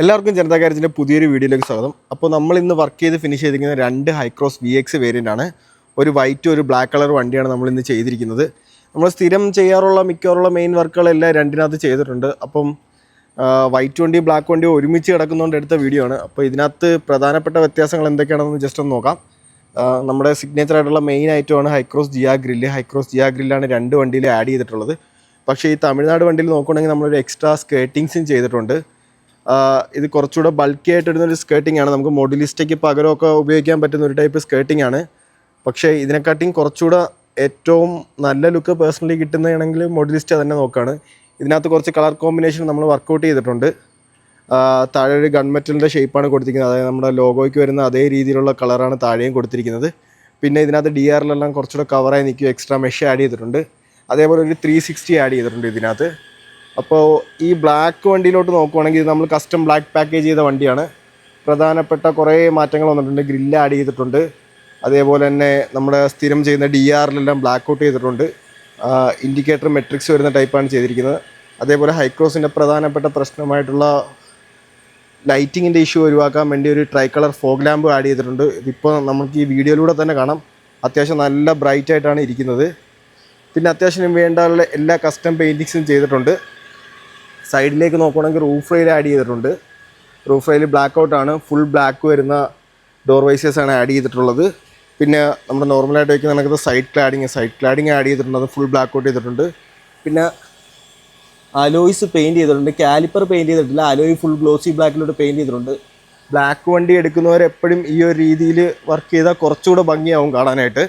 എല്ലാവർക്കും ജനതാ ഗാരേജിൻ്റെ പുതിയൊരു വീഡിയോയിലേക്ക് സ്വാഗതം. അപ്പോൾ നമ്മൾ ഇന്ന് വർക്ക് ചെയ്ത് ഫിനിഷ് ചെയ്തിരിക്കുന്ന രണ്ട് ഹൈക്രോസ് VX വേരിയൻ്റ് ആണ്. ഒരു വൈറ്റ് ഒരു ബ്ലാക്ക് കളർ വണ്ടിയാണ് നമ്മൾ ഇന്ന് ചെയ്തിരിക്കുന്നത്. നമ്മൾ സ്ഥിരം ചെയ്യാറുള്ള മിക്കവാറുള്ള മെയിൻ വർക്കുകളെല്ലാം രണ്ടിനകത്ത് ചെയ്തിട്ടുണ്ട്. അപ്പം വൈറ്റ് വണ്ടി ബ്ലാക്ക് വണ്ടി ഒരുമിച്ച് കിടക്കുന്നതുകൊണ്ട് എടുത്ത വീഡിയോ ആണ്. അപ്പോൾ ഇതിനകത്ത് പ്രധാനപ്പെട്ട വ്യത്യാസങ്ങൾ എന്തൊക്കെയാണെന്ന് ജസ്റ്റ് ഒന്ന് നോക്കാം. നമ്മുടെ സിഗ്നേച്ചർ ആയിട്ടുള്ള മെയിൻ ഐറ്റമാണ് ഹൈക്രോസ് ജിയാ ഗ്രില്ല്. ഹൈക്രോസ് ജിയാ ഗ്രില്ലാണ് രണ്ട് വണ്ടിയിൽ ആഡ് ചെയ്തിട്ടുള്ളത്. പക്ഷേ ഈ തമിഴ്നാട് വണ്ടിയിൽ നോക്കുകയാണെങ്കിൽ നമ്മളൊരു എക്സ്ട്രാ സ്കേർട്ടിങ്സും ചെയ്തിട്ടുണ്ട്. ഇത് കുറച്ചുകൂടെ ബൾക്കി ആയിട്ട് ഇടുന്നൊരു സ്കേർട്ടിംഗ് ആണ്. നമുക്ക് മോഡലിസ്റ്റയ്ക്ക് പകരമൊക്കെ ഉപയോഗിക്കാൻ പറ്റുന്ന ഒരു ടൈപ്പ് സ്കേർട്ടിംഗ് ആണ്. പക്ഷേ ഇതിനെക്കാട്ടിയും കുറച്ചുകൂടെ ഏറ്റവും നല്ല ലുക്ക് പേഴ്സണലി കിട്ടുന്നതാണെങ്കിൽ മോഡലിസ്റ്റ് തന്നെ നോക്കുകയാണ്. ഇതിനകത്ത് കുറച്ച് കളർ കോമ്പിനേഷൻ നമ്മൾ വർക്കൗട്ട് ചെയ്തിട്ടുണ്ട്. താഴെ ഒരു ഗൺമെറ്റലിൻ്റെ ഷേപ്പാണ് കൊടുത്തിരിക്കുന്നത്. അതായത് നമ്മുടെ ലോഗോയ്ക്ക് വരുന്ന അതേ രീതിയിലുള്ള കളറാണ് താഴെയും കൊടുത്തിരിക്കുന്നത്. പിന്നെ ഇതിനകത്ത് DRലെല്ലാം കുറച്ചുകൂടെ കവറായി നിൽക്കും. എക്സ്ട്രാ മെഷ് ആഡ് ചെയ്തിട്ടുണ്ട്. അതേപോലെ ഒരു 360 ആഡ് ചെയ്തിട്ടുണ്ട് ഇതിനകത്ത്. അപ്പോൾ ഈ ബ്ലാക്ക് വണ്ടിയിലോട്ട് നോക്കുവാണെങ്കിൽ ഇത് നമ്മൾ കസ്റ്റം ബ്ലാക്ക് പാക്കേജ് ചെയ്ത വണ്ടിയാണ്. പ്രധാനപ്പെട്ട കുറേ മാറ്റങ്ങൾ വന്നിട്ടുണ്ട്. ഗ്രില്ല് ആഡ് ചെയ്തിട്ടുണ്ട്. അതേപോലെ തന്നെ നമ്മുടെ സ്ഥിരം ചെയ്യുന്ന DRലെല്ലാം ബ്ലാക്ക് ഔട്ട് ചെയ്തിട്ടുണ്ട്. ഇൻഡിക്കേറ്റർ മെട്രിക്സ് വരുന്ന ടൈപ്പാണ് ചെയ്തിരിക്കുന്നത്. അതേപോലെ ഹൈക്രോസിൻ്റെ പ്രധാനപ്പെട്ട പ്രശ്നമായിട്ടുള്ള ലൈറ്റിങ്ങിൻ്റെ ഇഷ്യൂ ഒഴിവാക്കാൻ വേണ്ടി ഒരു try colour fog lamp add ചെയ്തിട്ടുണ്ട്. ഇതിപ്പോൾ നമുക്ക് ഈ വീഡിയോയിലൂടെ തന്നെ കാണാം. അത്യാവശ്യം നല്ല ബ്രൈറ്റ് ആയിട്ടാണ് ഇരിക്കുന്നത്. പിന്നെ അത്യാവശ്യം വേണ്ട എല്ലാ കസ്റ്റം പെയിൻറ്റിങ്സും ചെയ്തിട്ടുണ്ട്. സൈഡിലേക്ക് നോക്കുകയാണെങ്കിൽ റൂഫ് റെയിൽ ആഡ് ചെയ്തിട്ടുണ്ട്. റൂഫ് റെയിൽ ബ്ലാക്ക് ഔട്ടാണ്. ഫുൾ ബ്ലാക്ക് വരുന്ന ഡോർ വൈസേഴ്സാണ് ആഡ് ചെയ്തിട്ടുള്ളത്. പിന്നെ നമ്മുടെ നോർമലായിട്ട് വയ്ക്കുന്ന കണക്കത്തെ സൈഡ് ക്ലാഡിങ് ആഡ് ചെയ്തിട്ടുണ്ട്. അത് ഫുൾ ബ്ലാക്ക് ഔട്ട് ചെയ്തിട്ടുണ്ട്. പിന്നെ അലോയ്സ് പെയിൻറ്റ് ചെയ്തിട്ടുണ്ട്. കാലിപ്പർ പെയിൻറ്റ് ചെയ്തിട്ടില്ല. അലോയ് ഫുൾ ഗ്ലോസി ബ്ലാക്കിലോട്ട് പെയിൻറ്റ് ചെയ്തിട്ടുണ്ട്. ബ്ലാക്ക് വണ്ടി എടുക്കുന്നവരെപ്പോഴും ഈ ഒരു രീതിയിൽ വർക്ക് ചെയ്താൽ കുറച്ചുകൂടെ ഭംഗിയാവും കാണാനായിട്ട്.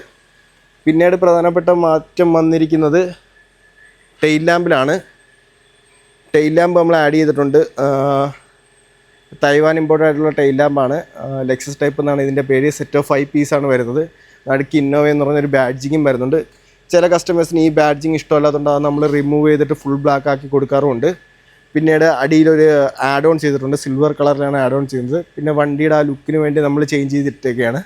പിന്നീട് പ്രധാനപ്പെട്ട മാറ്റം വന്നിരിക്കുന്നത് ടെയിൽ ലാമ്പിലാണ്. ടെയിൽ ലാമ്പ് നമ്മൾ ആഡ് ചെയ്തിട്ടുണ്ട്. തൈവാൻ ഇമ്പോർട്ടൻ്റ് ആയിട്ടുള്ള ടെയിൽ ലാമ്പാണ്. ലെക്സസ് ടൈപ്പ് എന്നാണ് ഇതിൻ്റെ പേര്. സെറ്റ് ഓഫ് 5 പീസാണ് വരുന്നത്. നടുക്ക് ഇന്നോവ എന്ന് പറഞ്ഞൊരു ബാഡ്ജിങ്ങും വരുന്നുണ്ട്. ചില കസ്റ്റമേഴ്സിന് ഈ ബാഡ്ജിങ് ഇഷ്ടമല്ലാത്തതുകൊണ്ട് അത് നമ്മൾ റിമൂവ് ചെയ്തിട്ട് ഫുൾ ബ്ലാക്ക് ആക്കി കൊടുക്കാറുമുണ്ട്. പിന്നീട് അടിയിലൊരു ആഡ് ഓൺ ചെയ്തിട്ടുണ്ട്. സിൽവർ കളറിലാണ് ആഡ് ഓൺ ചെയ്യുന്നത്. പിന്നെ വണ്ടിയുടെ ആ ലുക്കിന് വേണ്ടി നമ്മൾ ചേഞ്ച് ചെയ്തിട്ടൊക്കെയാണ്.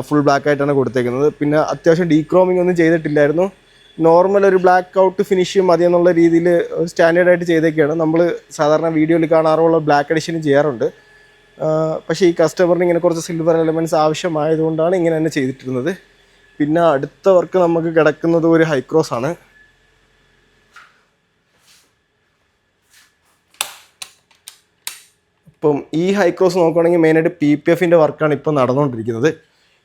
ഫുൾ ബ്ലാക്ക് ആയിട്ടാണ് കൊടുത്തേക്കുന്നത്. പിന്നെ അത്യാവശ്യം ഡീക്രോമിംഗ് ഒന്നും ചെയ്തിട്ടില്ലായിരുന്നു. നോർമൽ ഒരു ബ്ലാക്ക് ഔട്ട് ഫിനിഷ് മതി എന്നുള്ള രീതിയിൽ സ്റ്റാൻഡേർഡായിട്ട് ചെയ്തേക്കാണ്. നമ്മൾ സാധാരണ വീഡിയോയിൽ കാണാറുള്ള ബ്ലാക്ക് എഡിഷനും ചെയ്യാറുണ്ട്. പക്ഷേ ഈ കസ്റ്റമറിന് ഇങ്ങനെ കുറച്ച് സിൽവർ എലമെൻറ്റ്സ് ആവശ്യമായതുകൊണ്ടാണ് ഇങ്ങനെ തന്നെ ചെയ്തിട്ടിരുന്നത്. പിന്നെ അടുത്ത വർക്ക് നമുക്ക് കിടക്കുന്നത് ഒരു ഹൈക്രോസ് ആണ്. ഇപ്പം ഈ ഹൈക്രോസ് നോക്കുകയാണെങ്കിൽ മെയിനായിട്ട് PPFൻ്റെ വർക്കാണ് ഇപ്പോൾ നടന്നുകൊണ്ടിരിക്കുന്നത്.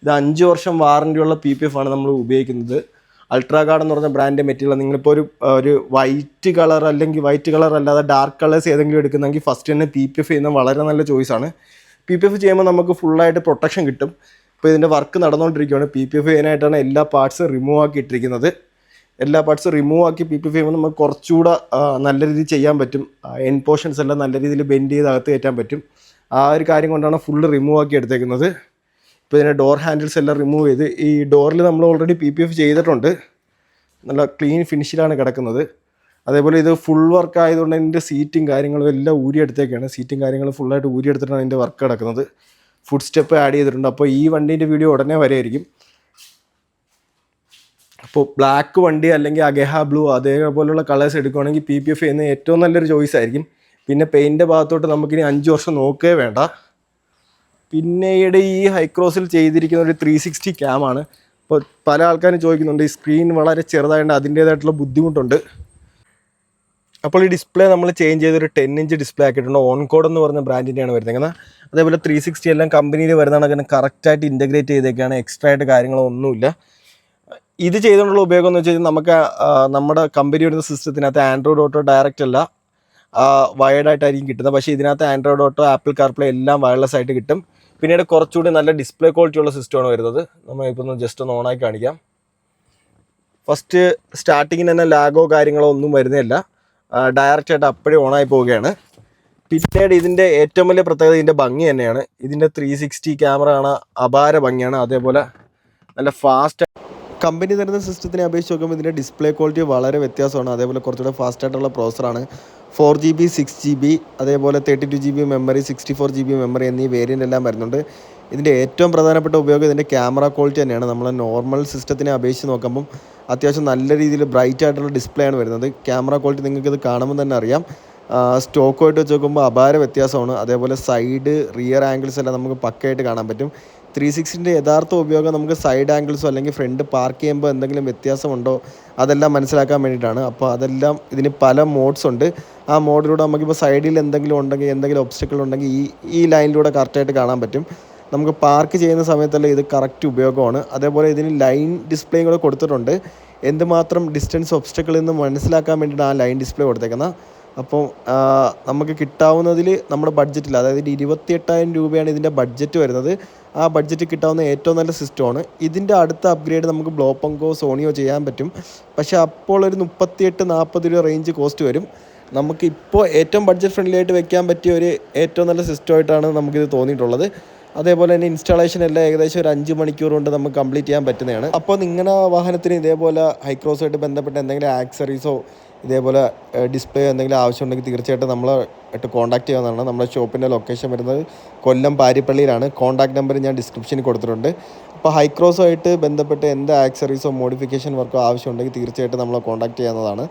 ഇത് 5 വർഷം വാറൻറ്റിയുള്ള PPF ആണ് നമ്മൾ ഉപയോഗിക്കുന്നത്. അൾട്രാ ഗാർഡ് എന്ന് പറഞ്ഞ ബ്രാൻഡ് മെറ്റീരിയൽ. നിങ്ങളിപ്പോൾ ഒരു വൈറ്റ് കളർ അല്ലെങ്കിൽ വൈറ്റ് കളർ അല്ലാതെ ഡാർക്ക് കളേഴ്സ് ഏതെങ്കിലും എടുക്കുന്നെങ്കിൽ ഫസ്റ്റ് തന്നെ PPF ചെയ്യുന്നത് വളരെ നല്ല ചോയ്സാണ്. PPF ചെയ്യുമ്പോൾ നമുക്ക് ഫുള്ളായിട്ട് പ്രൊട്ടക്ഷൻ കിട്ടും. ഇപ്പോൾ ഇതിൻ്റെ വർക്ക് നടന്നുകൊണ്ടിരിക്കുകയാണ്. PPF ചെയ്യാനായിട്ടാണ് എല്ലാ പാർട്സും റിമൂവ് ആക്കി ഇട്ടിരിക്കുന്നത്. എല്ലാ പാർട്സും റിമൂവ് ആക്കി PPF ചെയ്യുമ്പോൾ നമുക്ക് കുറച്ചുകൂടെ നല്ല രീതിയിൽ ചെയ്യാൻ പറ്റും. എൻ പോർഷൻസ് എല്ലാം നല്ല രീതിയിൽ ബെൻഡ് ചെയ്ത് അകത്ത് കയറ്റാൻ പറ്റും. ആ ഒരു കാര്യം കൊണ്ടാണ് ഫുള്ള് റിമൂവ് ആക്കി എടുത്തേക്കുന്നത്. ഇപ്പോൾ ഇതിൻ്റെ ഡോർ ഹാൻഡിൽസ് എല്ലാം റിമൂവ് ചെയ്ത് ഈ ഡോറിൽ നമ്മൾ ഓൾറെഡി PPF ചെയ്തിട്ടുണ്ട്. നല്ല ക്ലീൻ ഫിനിഷിലാണ് കിടക്കുന്നത്. അതേപോലെ ഇത് ഫുൾ വർക്ക് ആയതുകൊണ്ട് ഇതിൻ്റെ സീറ്റും കാര്യങ്ങളും എല്ലാം ഊരിയെടുത്തേക്കാണ്. സീറ്റും കാര്യങ്ങളും ഫുള്ളായിട്ട് ഊരിയെടുത്തിട്ടാണ് ഇതിൻ്റെ വർക്ക് കിടക്കുന്നത്. ഫുഡ് സ്റ്റെപ്പ് ആഡ് ചെയ്തിട്ടുണ്ട്. അപ്പോൾ ഈ വണ്ടീൻ്റെ വീഡിയോ ഉടനെ വരെയായിരിക്കും. അപ്പോൾ ബ്ലാക്ക് വണ്ടി അല്ലെങ്കിൽ അഗഹ ബ്ലൂ അതേപോലുള്ള കളേഴ്സ് എടുക്കുകയാണെങ്കിൽ PPF ചെയ്യുന്ന ഏറ്റവും നല്ലൊരു ചോയ്സ് ആയിരിക്കും. പിന്നെ പെയിൻ്റെ ഭാഗത്തോട്ട് നമുക്കിനി 5 വർഷം നോക്കേ വേണ്ട. പിന്നീട് ഈ ഹൈക്രോസിൽ ചെയ്തിരിക്കുന്ന ഒരു 360 ക്യാമാണ്. ഇപ്പോൾ പല ആൾക്കാരും ചോദിക്കുന്നുണ്ട്, ഈ സ്ക്രീൻ വളരെ ചെറുതായതുകൊണ്ട് അതിൻ്റേതായിട്ടുള്ള ബുദ്ധിമുട്ടുണ്ട്. അപ്പോൾ ഈ ഡിസ്പ്ലേ നമ്മൾ ചേഞ്ച് ചെയ്തൊരു 10 ഇഞ്ച് ഡിസ്പ്ലേ ആക്കിയിട്ടുണ്ട്. ഓൺകോഡ് എന്ന് പറഞ്ഞ ബ്രാൻഡിൻ്റെയാണ് വരുന്നത്. അതേപോലെ 360 എല്ലാം കമ്പനിയിൽ വരുന്നതാണ്. അങ്ങനെ കറക്റ്റായിട്ട് ഇൻറ്റഗ്രേറ്റ് ചെയ്തേക്കാണ്. എക്സ്ട്രാ ആയിട്ട് കാര്യങ്ങളൊന്നുമില്ല. ഇത് ചെയ്തുകൊണ്ടുള്ള ഉപയോഗം എന്ന് വെച്ച് കഴിഞ്ഞാൽ നമുക്ക് നമ്മുടെ കമ്പനി വരുന്ന സിസ്റ്റത്തിനകത്ത് ആൻഡ്രോയിഡ് ഓട്ടോ ഡയറക്റ്റ് അല്ല, വയേർഡായിട്ടായിരിക്കും കിട്ടുന്നത്. പക്ഷേ ഇതിനകത്ത് ആൻഡ്രോയിഡ് ഓട്ടോ, ആപ്പിൾ കാർപ്ലേ എല്ലാം വയർലെസ് ആയിട്ട് കിട്ടും. പിന്നീട് കുറച്ചുകൂടി നല്ല ഡിസ്പ്ലേ ക്വാളിറ്റി ഉള്ള സിസ്റ്റമാണ് വരുന്നത്. നമ്മളിപ്പോൾ ഒന്ന് ജസ്റ്റ് ഒന്ന് ഓണാക്കി കാണിക്കാം. ഫസ്റ്റ് സ്റ്റാർട്ടിങ്ങിന് തന്നെ ലാഗോ കാര്യങ്ങളോ ഒന്നും വരുന്നില്ല. ഡയറക്റ്റായിട്ട് അപ്പോഴേ ഓണായി പോവുകയാണ്. പിന്നീട് ഇതിൻ്റെ ഏറ്റവും വലിയ പ്രത്യേകത ഇതിൻ്റെ ഭംഗി തന്നെയാണ്. ഇതിൻ്റെ 360 ക്യാമറ കാണാൻ അപാര ഭംഗിയാണ്. അതേപോലെ നല്ല ഫാസ്റ്റ് കമ്പനി തരുന്ന സിസ്റ്റത്തിനെ അപേക്ഷിച്ച് നോക്കുമ്പോൾ ഇതിൻ്റെ ഡിസ്പ്ലേ ക്വാളിറ്റി വളരെ വ്യത്യാസമാണ്. അതേപോലെ കുറച്ചുകൂടെ ഫാസ്റ്റായിട്ടുള്ള പ്രോസറാണ്. 4GB 6GB അതേപോലെ 32GB മെമ്മറി, 64GB മെമ്മറി എന്നീ വേരിയൻ്റ് എല്ലാം വരുന്നുണ്ട്. ഇതിൻ്റെ ഏറ്റവും പ്രധാനപ്പെട്ട ഉപയോഗം ഇതിൻ്റെ ക്യാമറ ക്വാളിറ്റി തന്നെയാണ്. നമ്മൾ നോർമൽ സിസ്റ്റത്തിനെ അപേക്ഷിച്ച് നോക്കുമ്പം അത്യാവശ്യം നല്ല രീതിയിൽ ബ്രൈറ്റ് ആയിട്ടുള്ള ഡിസ്പ്ലേ ആണ് വരുന്നത്. ക്യാമറ ക്വാളിറ്റി നിങ്ങൾക്ക് ഇത് കാണുമ്പോൾ തന്നെ അറിയാം. സ്റ്റോക്കുമായിട്ട് വെച്ച് നോക്കുമ്പോൾ അപാര വ്യത്യാസമാണ്. അതേപോലെ സൈഡ് റിയർ ആംഗിൾസ് എല്ലാം നമുക്ക് പക്കയായിട്ട് കാണാൻ പറ്റും. 360ൻ്റെ യഥാർത്ഥ ഉപയോഗം നമുക്ക് സൈഡ് ആംഗിൾസോ അല്ലെങ്കിൽ ഫ്രണ്ട് പാർക്ക് ചെയ്യുമ്പോൾ എന്തെങ്കിലും വ്യത്യാസമുണ്ടോ അതെല്ലാം മനസ്സിലാക്കാൻ വേണ്ടിയിട്ടാണ്. അപ്പോൾ അതെല്ലാം ഇതിന് പല മോഡ്സ് ഉണ്ട്. ആ മോഡിലൂടെ നമുക്കിപ്പോൾ സൈഡിൽ എന്തെങ്കിലും ഉണ്ടെങ്കിൽ എന്തെങ്കിലും ഒബ്സ്റ്റക്കിൾ ഉണ്ടെങ്കിൽ ഈ ലൈനിലൂടെ കറക്റ്റായിട്ട് കാണാൻ പറ്റും. നമുക്ക് പാർക്ക് ചെയ്യുന്ന സമയത്തല്ല ഇത് കറക്റ്റ് ഉപയോഗമാണ്. അതേപോലെ ഇതിന് ലൈൻ ഡിസ്പ്ലേയും കൂടെ കൊടുത്തിട്ടുണ്ട്. എന്തുമാത്രം ഡിസ്റ്റൻസ് ഒബ്സ്റ്റക്കിളിൽ നിന്ന് മനസ്സിലാക്കാൻ വേണ്ടിയിട്ട് ആ ലൈൻ ഡിസ്പ്ലേ കൊടുത്തേക്കുന്നത്. അപ്പോൾ നമുക്ക് കിട്ടാവുന്നതിൽ നമ്മുടെ ബഡ്ജറ്റിൽ, അതായത് 28,000 രൂപയാണ് ഇതിൻ്റെ ബഡ്ജറ്റ് വരുന്നത്. ആ ബഡ്ജറ്റ് കിട്ടാവുന്ന ഏറ്റവും നല്ല സിസ്റ്റമാണ്. ഇതിൻ്റെ അടുത്ത അപ്ഗ്രേഡ് നമുക്ക് ബ്ലോപ്പങ്കോ സോണിയോ ചെയ്യാൻ പറ്റും. പക്ഷേ അപ്പോൾ ഒരു 38-40 രൂപ റേഞ്ച് കോസ്റ്റ് വരും. നമുക്കിപ്പോൾ ഏറ്റവും ബഡ്ജറ്റ് ഫ്രണ്ട്ലി ആയിട്ട് വെക്കാൻ പറ്റിയ ഒരു ഏറ്റവും നല്ല സിസ്റ്റമായിട്ടാണ് നമുക്കിത് തോന്നിയിട്ടുള്ളത്. അതേപോലെ തന്നെ ഇൻസ്റ്റാളേഷൻ എല്ലാം ഏകദേശം ഒരു 5 മണിക്കൂർ കൊണ്ട് നമുക്ക് കംപ്ലീറ്റ് ചെയ്യാൻ പറ്റുന്നതാണ്. അപ്പോൾ നിങ്ങളുടെ വാഹനത്തിന് ഇതേപോലെ ഹൈക്രോസുമായിട്ട് ബന്ധപ്പെട്ട എന്തെങ്കിലും ആക്സറീസോ ഇതേപോലെ ഡിസ്പ്ലേ എന്തെങ്കിലും ആവശ്യമുണ്ടെങ്കിൽ തീർച്ചയായിട്ടും നമ്മളായിട്ട് കോൺടാക്ട് ചെയ്യാവുന്നതാണ്. നമ്മുടെ ഷോപ്പിൻ്റെ ലൊക്കേഷൻ വരുന്നത് കൊല്ലം പാരിപ്പള്ളിയിലാണ്. കോൺടാക്ട് നമ്പർ ഞാൻ ഡിസ്ക്രിപ്ഷനിൽ കൊടുത്തിട്ടുണ്ട്. അപ്പോൾ ഹൈക്രോസുമായിട്ട് ബന്ധപ്പെട്ട് എന്ത് ആക്സറീസോ മോഡിഫിക്കേഷൻ വർക്കോ ആവശ്യമുണ്ടെങ്കിൽ തീർച്ചയായിട്ടും നമ്മളെ കോൺടാക്ട് ചെയ്യാവുന്നതാണ്.